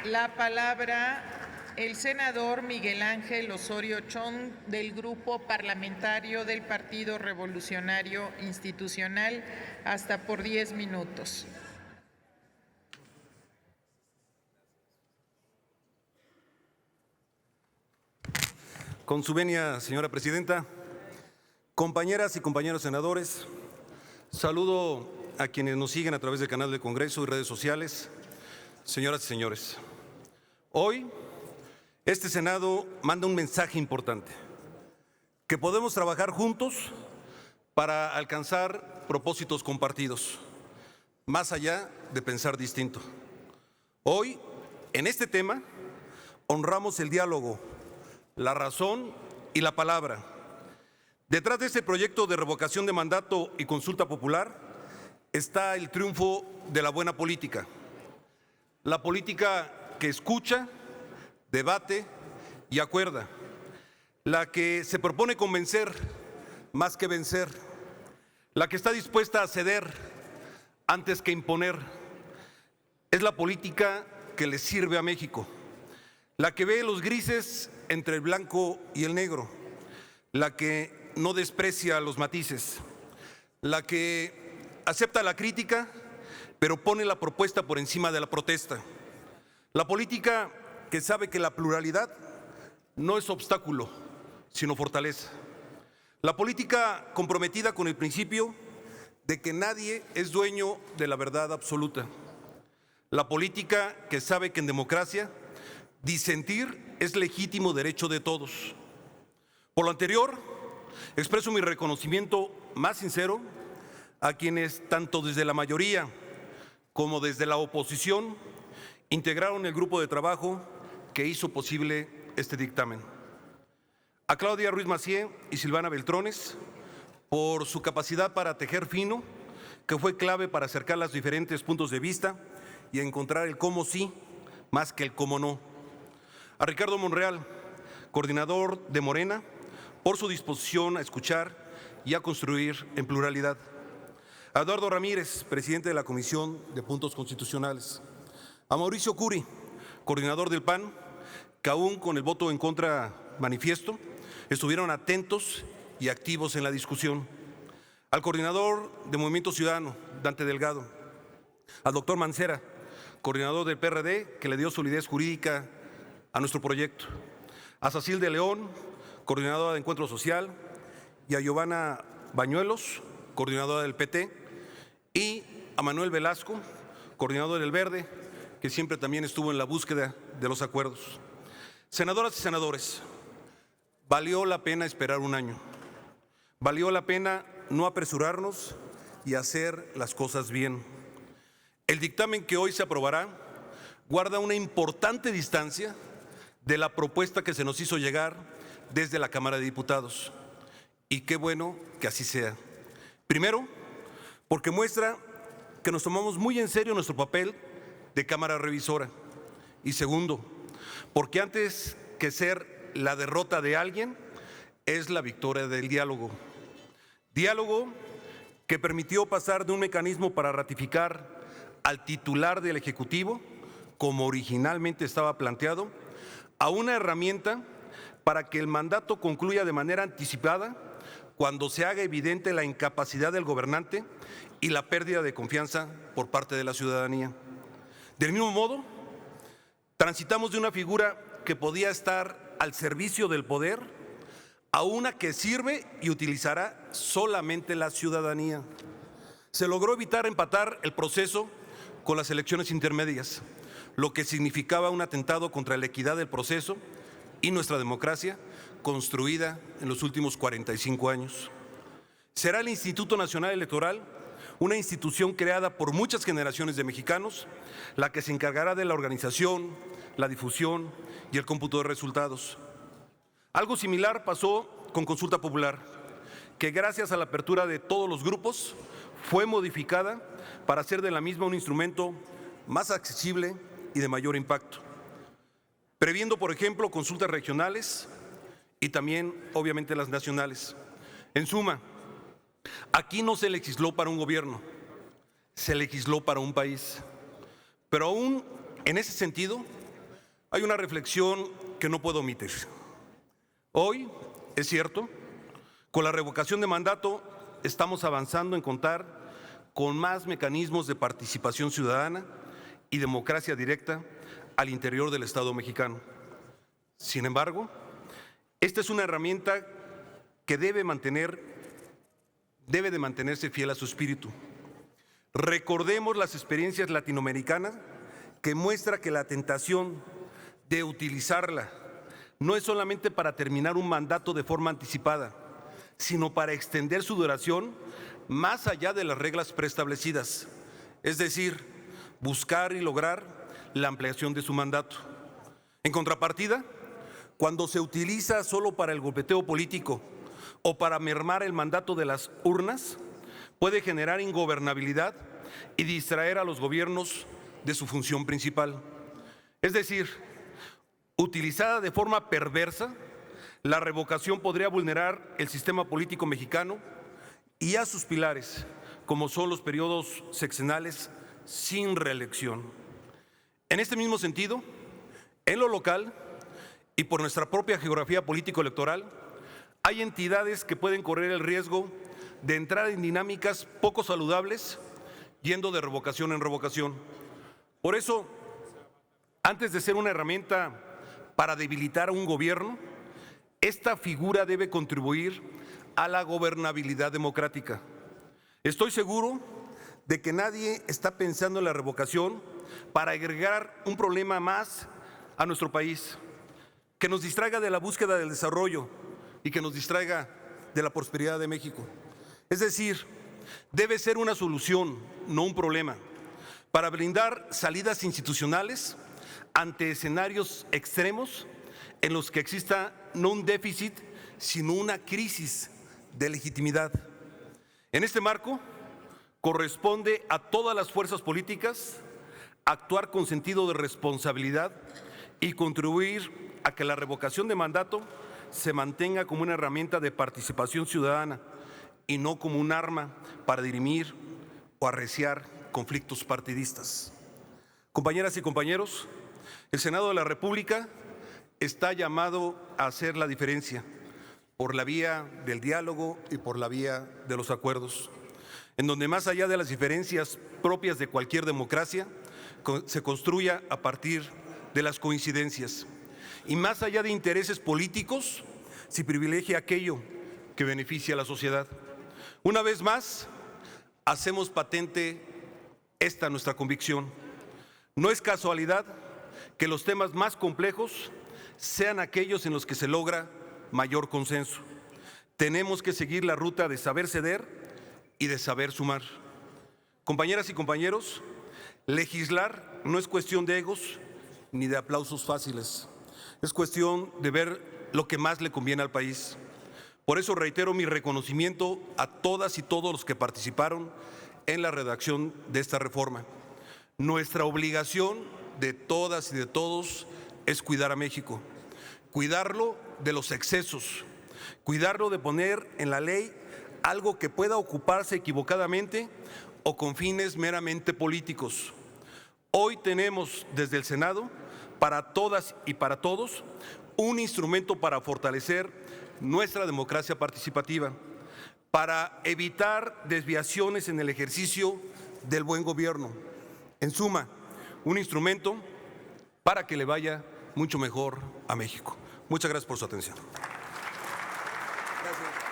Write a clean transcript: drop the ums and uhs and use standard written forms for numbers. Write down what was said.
la palabra el senador Miguel Ángel Osorio Chong, del Grupo Parlamentario del Partido Revolucionario Institucional, hasta por 10 minutos. Con su venia, señora presidenta, compañeras y compañeros senadores, saludo a quienes nos siguen a través del canal del Congreso y redes sociales. Señoras y señores, hoy este Senado manda un mensaje importante, que podemos trabajar juntos para alcanzar propósitos compartidos, más allá de pensar distinto. Hoy, en este tema, honramos el diálogo, la razón y la palabra. Detrás de este proyecto de revocación de mandato y consulta popular está el triunfo de la buena política. La política que escucha, debate y acuerda. La que se propone convencer más que vencer. La que está dispuesta a ceder antes que imponer. Es la política que le sirve a México. La que ve los grises entre el blanco y el negro, la que no desprecia los matices, la que acepta la crítica, pero pone la propuesta por encima de la protesta. La política que sabe que la pluralidad no es obstáculo, sino fortaleza. La política comprometida con el principio de que nadie es dueño de la verdad absoluta. La política que sabe que en democracia disentir es legítimo derecho de todos. Por lo anterior, expreso mi reconocimiento más sincero a quienes, tanto desde la mayoría como desde la oposición, integraron el grupo de trabajo que hizo posible este dictamen. A Claudia Ruiz Massieu y Silvana Beltrones, por su capacidad para tejer fino, que fue clave para acercar los diferentes puntos de vista y encontrar el cómo sí más que el cómo no. A Ricardo Monreal, coordinador de Morena, por su disposición a escuchar y a construir en pluralidad. A Eduardo Ramírez, presidente de la Comisión de Puntos Constitucionales. A Mauricio Curi, coordinador del PAN, que aún con el voto en contra manifiesto, estuvieron atentos y activos en la discusión. Al coordinador de Movimiento Ciudadano, Dante Delgado. Al doctor Mancera, coordinador del PRD, que le dio solidez jurídica a nuestro proyecto. A Sacil de León, coordinadora de Encuentro Social, y a Giovanna Bañuelos, coordinadora del PT, y a Manuel Velasco, coordinador del Verde, que siempre también estuvo en la búsqueda de los acuerdos. Senadoras y senadores, valió la pena esperar un año. Valió la pena no apresurarnos y hacer las cosas bien. El dictamen que hoy se aprobará guarda una importante distancia de la propuesta que se nos hizo llegar desde la Cámara de Diputados. Y qué bueno que así sea. Primero, porque muestra que nos tomamos muy en serio nuestro papel de Cámara Revisora. Y segundo, porque antes que ser la derrota de alguien, es la victoria del diálogo. Diálogo que permitió pasar de un mecanismo para ratificar al titular del Ejecutivo, como originalmente estaba planteado, a una herramienta para que el mandato concluya de manera anticipada cuando se haga evidente la incapacidad del gobernante y la pérdida de confianza por parte de la ciudadanía. Del mismo modo, transitamos de una figura que podía estar al servicio del poder a una que sirve y utilizará solamente la ciudadanía. Se logró evitar empatar el proceso con las elecciones intermedias, lo que significaba un atentado contra la equidad del proceso y nuestra democracia construida en los últimos 45 años. Será el Instituto Nacional Electoral, una institución creada por muchas generaciones de mexicanos, la que se encargará de la organización, la difusión y el cómputo de resultados. Algo similar pasó con Consulta Popular, que gracias a la apertura de todos los grupos fue modificada para hacer de la misma un instrumento más accesible y de mayor impacto, previendo, por ejemplo, consultas regionales y también, obviamente, las nacionales. En suma, aquí no se legisló para un gobierno, se legisló para un país. Pero aún en ese sentido, hay una reflexión que no puedo omitir. Hoy, es cierto, con la revocación de mandato estamos avanzando en contar con más mecanismos de participación ciudadana y democracia directa al interior del Estado mexicano. Sin embargo, esta es una herramienta que debe de mantenerse fiel a su espíritu. Recordemos las experiencias latinoamericanas que muestra que la tentación de utilizarla no es solamente para terminar un mandato de forma anticipada, sino para extender su duración más allá de las reglas preestablecidas, es decir, buscar y lograr la ampliación de su mandato. En contrapartida, cuando se utiliza solo para el golpeteo político o para mermar el mandato de las urnas, puede generar ingobernabilidad y distraer a los gobiernos de su función principal. Es decir, utilizada de forma perversa, la revocación podría vulnerar el sistema político mexicano y a sus pilares, como son los periodos sexenales sin reelección. En este mismo sentido, en lo local y por nuestra propia geografía político-electoral, hay entidades que pueden correr el riesgo de entrar en dinámicas poco saludables, yendo de revocación en revocación. Por eso, antes de ser una herramienta para debilitar a un gobierno, esta figura debe contribuir a la gobernabilidad democrática. Estoy seguro de que nadie está pensando en la revocación para agregar un problema más a nuestro país, que nos distraiga de la búsqueda del desarrollo y que nos distraiga de la prosperidad de México. Es decir, debe ser una solución, no un problema, para brindar salidas institucionales ante escenarios extremos en los que exista no un déficit, sino una crisis de legitimidad. En este marco, corresponde a todas las fuerzas políticas actuar con sentido de responsabilidad y contribuir a que la revocación de mandato se mantenga como una herramienta de participación ciudadana y no como un arma para dirimir o arreciar conflictos partidistas. Compañeras y compañeros, el Senado de la República está llamado a hacer la diferencia por la vía del diálogo y por la vía de los acuerdos, en donde más allá de las diferencias propias de cualquier democracia, se construya a partir de las coincidencias y más allá de intereses políticos, se privilegia aquello que beneficia a la sociedad. Una vez más, hacemos patente esta nuestra convicción. No es casualidad que los temas más complejos sean aquellos en los que se logra mayor consenso. Tenemos que seguir la ruta de saber ceder y de saber sumar. Compañeras y compañeros, legislar no es cuestión de egos ni de aplausos fáciles. Es cuestión de ver lo que más le conviene al país. Por eso reitero mi reconocimiento a todas y todos los que participaron en la redacción de esta reforma. Nuestra obligación de todas y de todos es cuidar a México, cuidarlo de los excesos, cuidarlo de poner en la ley algo que pueda ocuparse equivocadamente o con fines meramente políticos. Hoy tenemos desde el Senado, para todas y para todos, un instrumento para fortalecer nuestra democracia participativa, para evitar desviaciones en el ejercicio del buen gobierno. En suma, un instrumento para que le vaya mucho mejor a México. Muchas gracias por su atención. Gracias.